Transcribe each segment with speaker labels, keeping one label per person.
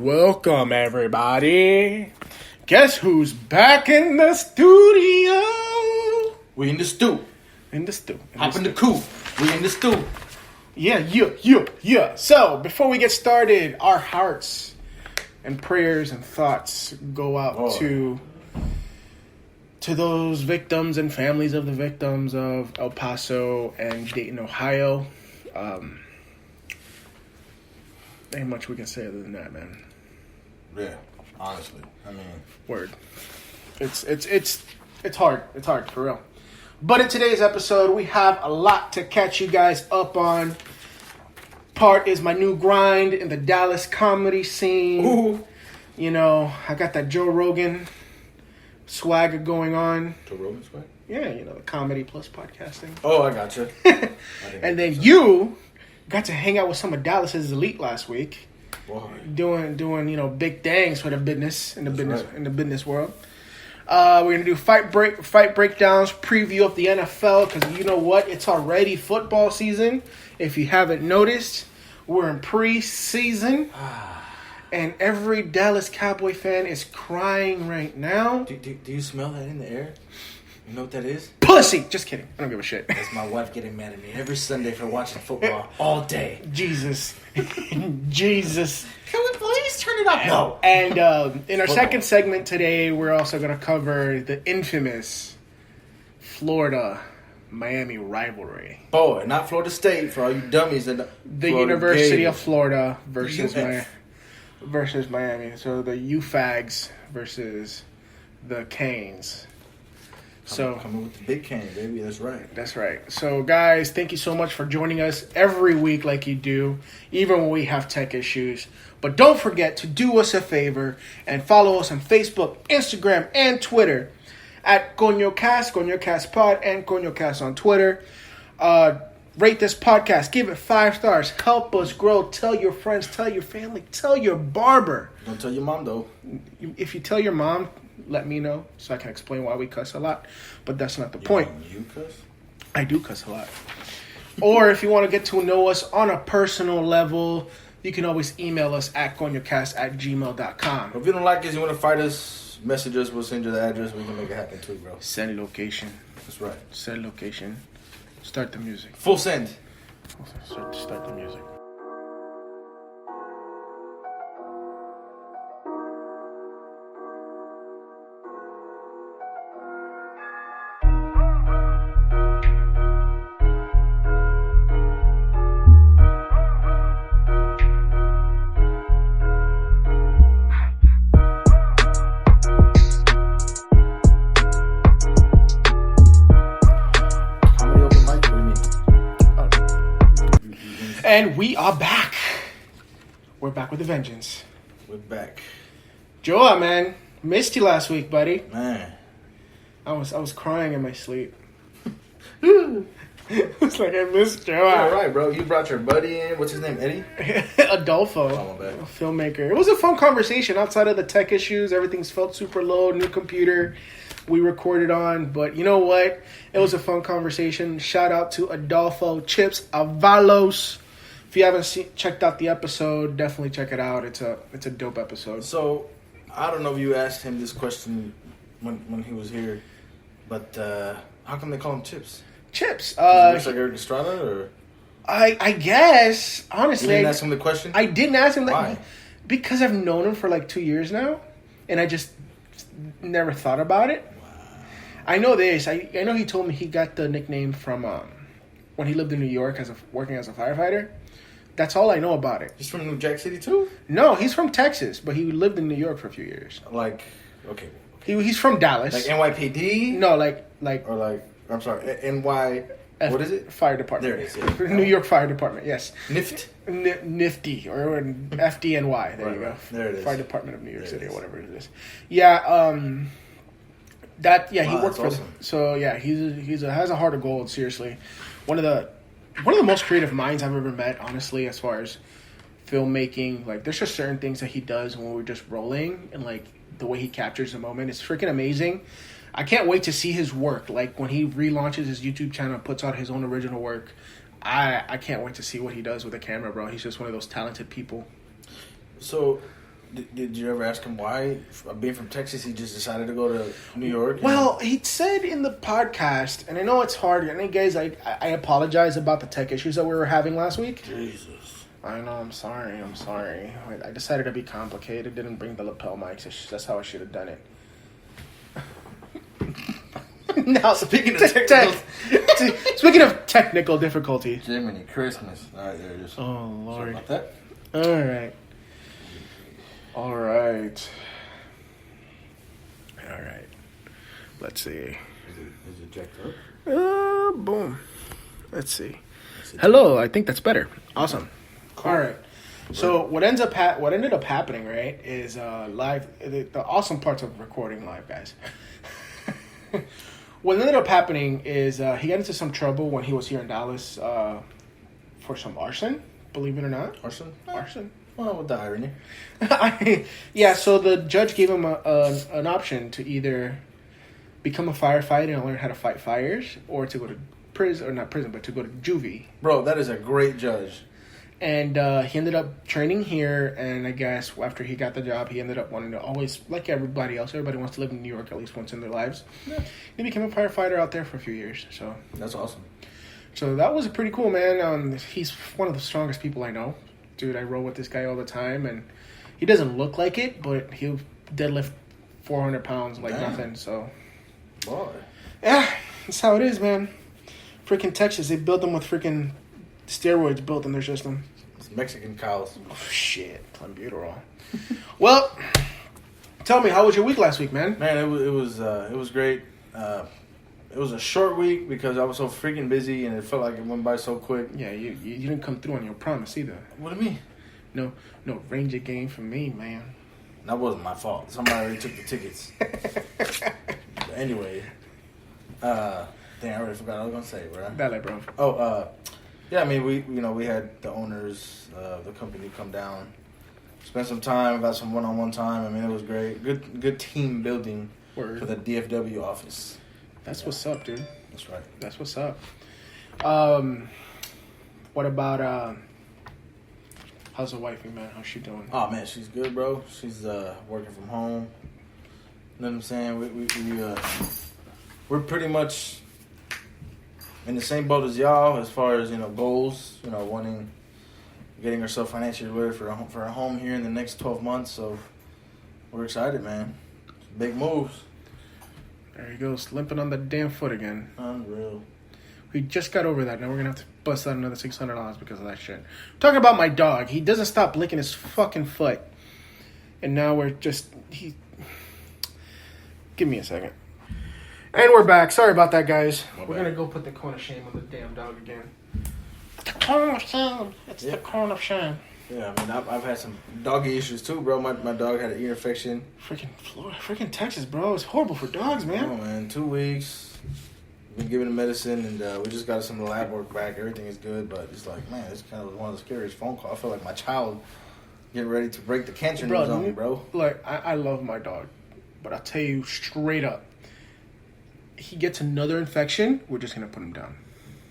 Speaker 1: Welcome, everybody. Guess who's back in the studio?
Speaker 2: We in the stew. Hop in the coop. We in the stew.
Speaker 1: Yeah. So, before we get started, our hearts and prayers and thoughts go out to those victims and families of the victims of El Paso and Dayton, Ohio. Ain't much we can say other than that, man.
Speaker 2: Yeah, honestly. I mean,
Speaker 1: word. It's hard. It's hard for real. But in today's episode, we have a lot to catch you guys up on. Part is my new grind in the Dallas comedy scene.
Speaker 2: Ooh.
Speaker 1: You know, I got that Joe Rogan swagger going on.
Speaker 2: Joe Rogan swag?
Speaker 1: Yeah, you know, the comedy plus podcasting.
Speaker 2: Oh, I gotcha.
Speaker 1: And then you got to hang out with some of Dallas's elite last week.
Speaker 2: Boy.
Speaker 1: Doing big things for the business in the business world. We're gonna do fight breakdowns, preview of the NFL, because you know what, it's already football season. If you haven't noticed, we're in preseason, and every Dallas Cowboy fan is crying right now.
Speaker 2: Do you smell that in the air? You know what that is?
Speaker 1: Pussy! Just kidding. I don't give a shit.
Speaker 2: That's my wife getting mad at me every Sunday for watching football all day.
Speaker 1: Jesus.
Speaker 2: Can we please turn it up? No.
Speaker 1: And in our second segment today, we're also going to cover the infamous Florida-Miami rivalry.
Speaker 2: Boy, not Florida State for all you dummies.
Speaker 1: The University of Florida versus Miami. So the UFAGs versus the Canes.
Speaker 2: Coming with the big cane, baby. That's right.
Speaker 1: That's right. So, guys, thank you so much for joining us every week like you do, even when we have tech issues. But don't forget to do us a favor and follow us on Facebook, Instagram, and Twitter at CoñoCast, CoñoCastPod, and CoñoCast on Twitter. Rate this podcast. Give it 5 stars. Help us grow. Tell your friends. Tell your family. Tell your barber.
Speaker 2: Don't tell your mom, though.
Speaker 1: If you tell your mom, let me know so I can explain why we cuss a lot. But that's not the point.
Speaker 2: You cuss?
Speaker 1: I do cuss a lot. Or if you want to get to know us on a personal level, you can always email us at coñocast@gmail.com.
Speaker 2: If you don't like us, you want to fight us, message us. We'll send you the address. We can make it happen too, bro.
Speaker 1: Send location.
Speaker 2: That's right.
Speaker 1: Send location. Start the music.
Speaker 2: Full send.
Speaker 1: Start the music. And we are back. We're back with a vengeance.
Speaker 2: We're back.
Speaker 1: Joa, man. Missed you last week, buddy.
Speaker 2: Man.
Speaker 1: I was crying in my sleep. It's like I missed Joa.
Speaker 2: All right, bro. You brought your buddy in. What's his name? Eddie?
Speaker 1: Adolfo.
Speaker 2: Oh, my bad.
Speaker 1: A filmmaker. It was a fun conversation outside of the tech issues. Everything's felt super low. New computer we recorded on. But you know what? It was a fun conversation. Shout out to Adolfo Chips Avalos. If you haven't checked out the episode, definitely check it out. It's a dope episode.
Speaker 2: So, I don't know if you asked him this question when he was here, but how come they call him Chips?
Speaker 1: Chips.
Speaker 2: He looks like Eric Estrada, or
Speaker 1: I guess honestly,
Speaker 2: you didn't ask him the question.
Speaker 1: I didn't ask him that.
Speaker 2: Why?
Speaker 1: Because I've known him for like 2 years now, and I just never thought about it.
Speaker 2: Wow.
Speaker 1: I know this. I know he told me he got the nickname from when he lived in New York working as a firefighter. That's all I know about it.
Speaker 2: He's from New Jack City too?
Speaker 1: No, he's from Texas, but he lived in New York for a few years.
Speaker 2: Like, okay.
Speaker 1: He's from Dallas.
Speaker 2: Like NYPD?
Speaker 1: No, like
Speaker 2: or like I'm sorry, NY. What is it?
Speaker 1: Fire Department.
Speaker 2: There it is. Yeah.
Speaker 1: New York Fire Department. Yes.
Speaker 2: NIFT.
Speaker 1: Nifty or FDNY. There you go.
Speaker 2: There it is.
Speaker 1: Fire Department of New York
Speaker 2: there
Speaker 1: City or whatever it is. Yeah. He worked for.
Speaker 2: Awesome.
Speaker 1: So yeah, has a heart of gold. Seriously, one of the most creative minds I've ever met. Honestly, as far as filmmaking, like there's just certain things that he does when we're just rolling, and like the way he captures the moment is freaking amazing. I can't wait to see his work. Like when he relaunches his YouTube channel and puts out his own original work, I can't wait to see what he does with the camera, bro. He's just one of those talented people.
Speaker 2: So, Did you ever ask him why, being from Texas, he just decided to go to New York?
Speaker 1: Well, he said in the podcast, and I know it's hard. And guys, I apologize about the tech issues that we were having last week.
Speaker 2: Jesus.
Speaker 1: I know, I'm sorry. I decided to be complicated. Didn't bring the lapel mics. That's how I should have done it. Now, speaking of technical difficulty.
Speaker 2: Jiminy Christmas. All right, there it is.
Speaker 1: Oh, Lord.
Speaker 2: Sorry about that.
Speaker 1: All right. Let's see.
Speaker 2: Is it jacked up?
Speaker 1: Boom. Let's see. Hello, I think that's better. Awesome. Cool. All right. So what ended up happening, right, is live. The awesome parts of recording live, guys. What ended up happening is he got into some trouble when he was here in Dallas for some arson. Believe it or not, arson.
Speaker 2: Well, with the irony.
Speaker 1: Yeah. So the judge gave him an option to either become a firefighter and learn how to fight fires, or to go to prison, or not prison, but to go to juvie.
Speaker 2: Bro, that is a great judge.
Speaker 1: And he ended up training here, and I guess after he got the job, he ended up wanting to always, like everybody else, everybody wants to live in New York at least once in their lives. Yeah. He became a firefighter out there for a few years. So
Speaker 2: that's awesome.
Speaker 1: So that was pretty cool, man. He's one of the strongest people I know. Dude, I roll with this guy all the time, and he doesn't look like it, but he'll deadlift 400 pounds like nothing. So,
Speaker 2: boy,
Speaker 1: yeah, that's how it is, man. Freaking Texas, they build them with freaking steroids built in their system.
Speaker 2: It's Mexican cows.
Speaker 1: Oh, shit, clenbuterol. Well, tell me, how was your week last week, man?
Speaker 2: Man, it was great. It was a short week because I was so freaking busy and it felt like it went by so quick.
Speaker 1: Yeah, you didn't come through on your promise either.
Speaker 2: What do you mean?
Speaker 1: No Ranger game for me, man.
Speaker 2: That wasn't my fault. Somebody already took the tickets. Anyway, dang, I already forgot what I was gonna say, bro.
Speaker 1: Dale, bro.
Speaker 2: Oh, yeah. I mean, we had the owners of the company come down, spend some time, got some one-on-one time. I mean, it was great. Good team building for the DFW office.
Speaker 1: That's what's up, dude.
Speaker 2: That's right.
Speaker 1: That's what's up. What about how's the wifey, man? How's she doing?
Speaker 2: Oh man, she's good, bro. She's working from home. You know what I'm saying? We're pretty much in the same boat as y'all as far as goals. Getting ourselves financially ready for a home here in the next 12 months. So we're excited, man. Big moves.
Speaker 1: There he goes, limping on the damn foot again.
Speaker 2: Unreal.
Speaker 1: We just got over that. Now we're going to have to bust out another $600 because of that shit. Talking about my dog. He doesn't stop licking his fucking foot. And now Give me a second. And we're back. Sorry about that, guys. We're going to go put the cone of shame on the damn dog again. The cone of shame. It's the cone of shame.
Speaker 2: Yeah, I mean, I've had some doggy issues too, bro. My dog had an ear infection.
Speaker 1: Freaking Florida, freaking Texas, bro. It's horrible for dogs, man.
Speaker 2: Oh, man. 2 weeks. Been giving him medicine, and we just got some lab work back. Everything is good, but it's like, man, it's kind of one of the scariest phone calls. I feel like my child getting ready to break the cancer news on me, bro.
Speaker 1: Like, I love my dog, but I'll tell you straight up, he gets another infection, we're just going to put him down.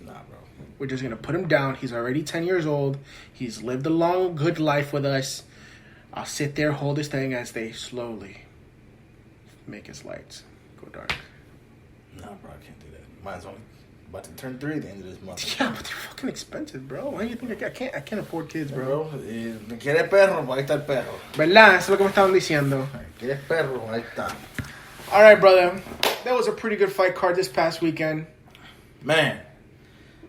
Speaker 2: Nah, bro.
Speaker 1: We're just going to put him down. He's already 10 years old. He's lived a long, good life with us. I'll sit there, hold this thing as they slowly make his lights go dark.
Speaker 2: Nah, bro, I can't do that. Mine's only about to turn 3 at the end of this month.
Speaker 1: Yeah, but they're fucking expensive, bro. Why do you think I can't afford kids, bro?
Speaker 2: ¿Quieres perro? Ahí está el perro.
Speaker 1: ¿Verdad? Eso es lo que me estaban diciendo.
Speaker 2: ¿Quieres perro? Ahí está.
Speaker 1: All right, brother. That was a pretty good fight card this past weekend.
Speaker 2: Man.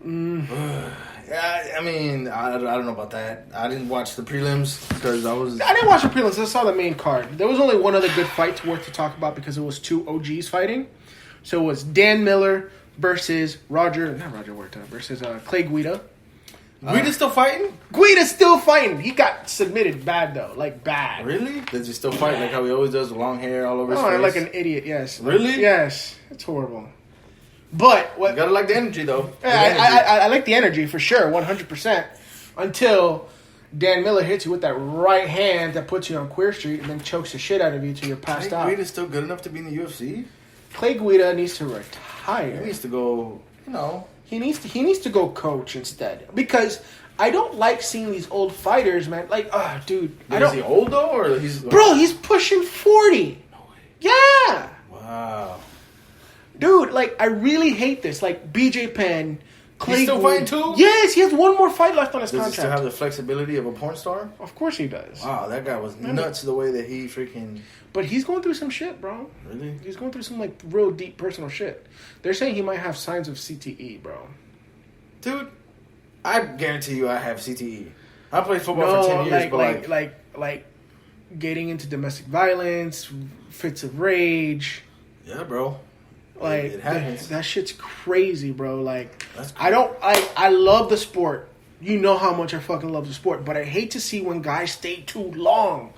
Speaker 2: Yeah, I mean, I don't know about that. I didn't watch the prelims because I didn't
Speaker 1: watch the prelims. I saw the main card. There was only one other good fight worth to talk about because it was 2 OGs fighting. So it was Dan Miller versus versus Clay Guida.
Speaker 2: Guida's still fighting?
Speaker 1: Guida's still fighting. He got submitted bad, though. Like, bad.
Speaker 2: Really? Does he still fight like how he always does with long hair all over his face?
Speaker 1: Oh, like an idiot, yes.
Speaker 2: Really?
Speaker 1: Yes. It's horrible. But what?
Speaker 2: You gotta like the energy, though.
Speaker 1: I like the energy, for sure, 100%. Until Dan Miller hits you with that right hand that puts you on Queer Street and then chokes the shit out of you till you're passed out.
Speaker 2: Clay Guida's still good enough to be in the UFC?
Speaker 1: Clay Guida needs to retire.
Speaker 2: He needs to go,
Speaker 1: He needs to go coach instead. Because I don't like seeing these old fighters, man. Like, dude.
Speaker 2: Is he old though, or he's?
Speaker 1: Bro, he's pushing 40.
Speaker 2: No way.
Speaker 1: Yeah.
Speaker 2: Wow.
Speaker 1: Dude, like, I really hate this. Like, BJ Penn, Clay.
Speaker 2: He's still fighting too?
Speaker 1: Yes, he has one more fight left on his
Speaker 2: Does
Speaker 1: contract.
Speaker 2: he still have the flexibility of a porn star?
Speaker 1: Of course he does.
Speaker 2: Wow, that guy was nuts the way that he freaking...
Speaker 1: But he's going through some shit, bro.
Speaker 2: Really?
Speaker 1: He's going through some, like, real deep personal shit. They're saying he might have signs of CTE, bro.
Speaker 2: Dude, I guarantee you I have CTE. I played football for 10 years, but
Speaker 1: like getting into domestic violence, fits of rage.
Speaker 2: Yeah, bro.
Speaker 1: Like,
Speaker 2: it happens.
Speaker 1: That shit's crazy, bro. Like,
Speaker 2: That's cool.
Speaker 1: I love the sport. You know how much I fucking love the sport, but I hate to see when guys stay too long.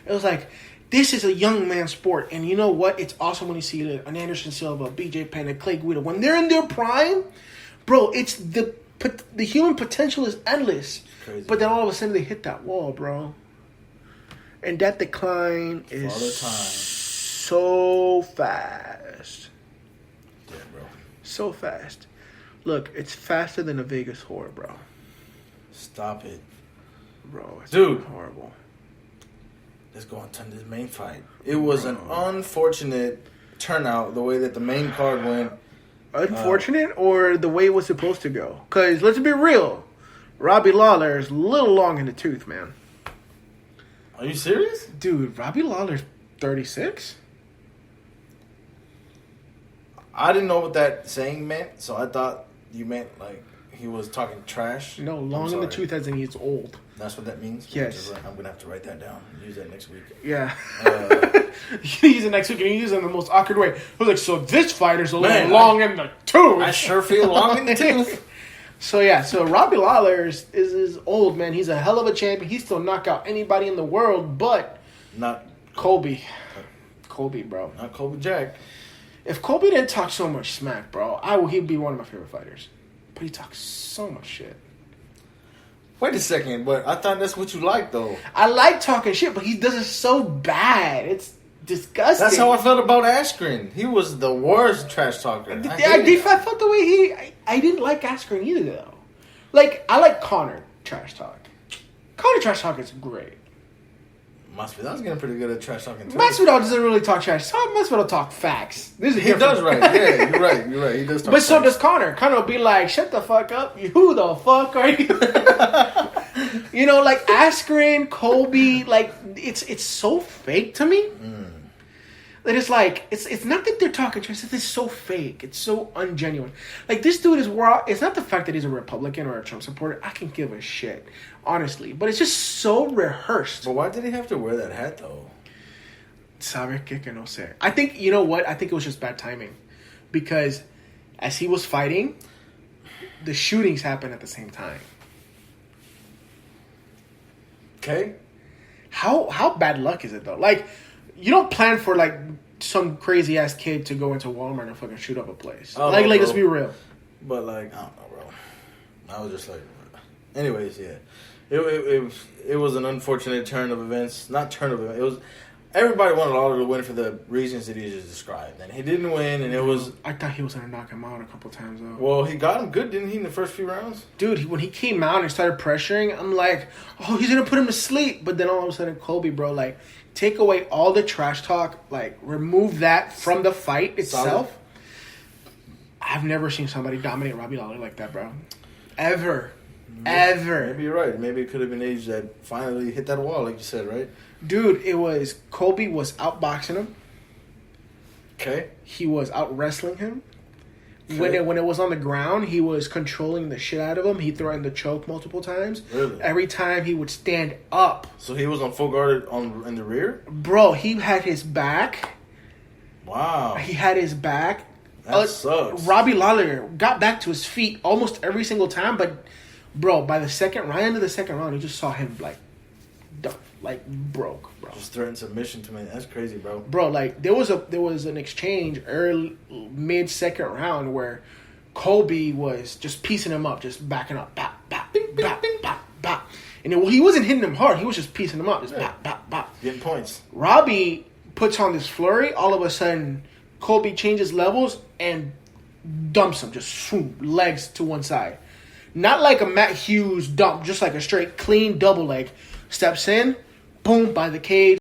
Speaker 1: It was like, this is a young man sport, and you know what? It's awesome when you see an Anderson Silva, BJ Penn, and Clay Guida. When they're in their prime, bro, it's the human potential is endless.
Speaker 2: Crazy.
Speaker 1: But then all of a sudden they hit that wall, bro. And that decline is so fast.
Speaker 2: Yeah, bro.
Speaker 1: So fast. Look, it's faster than a Vegas whore, bro.
Speaker 2: Stop it.
Speaker 1: Bro, it's
Speaker 2: Dude.
Speaker 1: horrible.
Speaker 2: Let's go on to this main fight. It was an unfortunate turnout the way that the main card went.
Speaker 1: Unfortunate or the way it was supposed to go? Because let's be real. Robbie Lawler is a little long in the tooth, man.
Speaker 2: Are you serious?
Speaker 1: Dude, Robbie Lawler's 36?
Speaker 2: I didn't know what that saying meant, so I thought you meant like he was talking trash.
Speaker 1: No, long in the tooth as in he's old.
Speaker 2: That's what that means?
Speaker 1: Yes.
Speaker 2: I'm going to have to write that down and use that next week.
Speaker 1: Yeah. You can use it next week and you use it in the most awkward way. I was like, so this fighter's a little long in the tooth.
Speaker 2: I sure feel long in the tooth.
Speaker 1: So Robbie Lawler is old, man. He's a hell of a champion. He still knock out anybody in the world, but
Speaker 2: not
Speaker 1: Colby. Colby, bro.
Speaker 2: Not Colby Jack.
Speaker 1: If Colby didn't talk so much smack, bro, he'd be one of my favorite fighters. But he talks so much shit.
Speaker 2: Wait a second, but I thought that's what you like, though.
Speaker 1: I like talking shit, but he does it so bad. It's disgusting.
Speaker 2: That's how I felt about Askren. He was the worst trash talker.
Speaker 1: I felt the way I didn't like Askren either, though. Like, I like Connor trash talk. Connor trash talk is great.
Speaker 2: Masvidal's getting pretty good at trash talking, too.
Speaker 1: Masvidal doesn't really talk trash. Masvidal talk facts.
Speaker 2: He does, right. Yeah, you're right. He does talk
Speaker 1: But so
Speaker 2: facts.
Speaker 1: does Connor. Connor will be like, shut the fuck up. Who the fuck are you? You know, like Askren, Colby, like, it's so fake to me. That it's like, it's not that they're talking trash. It's so fake. It's so ungenuine. Like, this dude is it's not the fact that he's a Republican or a Trump supporter. I can give a shit, honestly. But it's just so rehearsed.
Speaker 2: But why did he have to wear that hat, though?
Speaker 1: Sabe que no sé. I think, you know what? I think it was just bad timing. Because as he was fighting, the shootings happened at the same time.
Speaker 2: Okay.
Speaker 1: How bad luck is it, though? Like, you don't plan for, like, some crazy-ass kid to go into Walmart and fucking shoot up a place. Like, let's be real.
Speaker 2: But, like, I don't know, bro. I was just like... Anyways, yeah. It was an unfortunate turn of events. Not turn of events. It was... Everybody wanted Lawler to win for the reasons that he just described. And he didn't win, and it was...
Speaker 1: I thought he was going to knock him out a couple times, though.
Speaker 2: Well, he got him good, didn't he, in the first few rounds?
Speaker 1: Dude, when he came out and started pressuring, I'm like, oh, he's going to put him to sleep. But then all of a sudden, Colby, bro, like, take away all the trash talk. Like, remove that from the fight itself. I've never seen somebody dominate Robbie Lawler like that, bro. Ever.
Speaker 2: Maybe you're right. Maybe it could have been age that finally hit that wall, like you said, right?
Speaker 1: Dude, Colby was outboxing him.
Speaker 2: Okay.
Speaker 1: He was out wrestling him.
Speaker 2: Okay.
Speaker 1: When it was on the ground, he was controlling the shit out of him. He threatened to choke multiple times.
Speaker 2: Really?
Speaker 1: Every time he would stand up.
Speaker 2: So he was on full guard in the rear?
Speaker 1: Bro, he had his back.
Speaker 2: Wow.
Speaker 1: He had his back.
Speaker 2: That sucks.
Speaker 1: Robbie Lawler got back to his feet almost every single time, but bro, by the end of the second round, you just saw him broke, bro.
Speaker 2: Just threatened submission to me. That's crazy, bro.
Speaker 1: Bro, like there was an exchange mid second round where Colby was just piecing him up, just backing up, bop, bop, bop, bop, bop. And he wasn't hitting him hard. He was just piecing him up, just bop, bop, bop.
Speaker 2: Getting points.
Speaker 1: Robbie puts on this flurry. All of a sudden, Colby changes levels and dumps him, just legs to one side. Not like a Matt Hughes dump, just like a straight clean double leg. Steps in, boom, by the cage.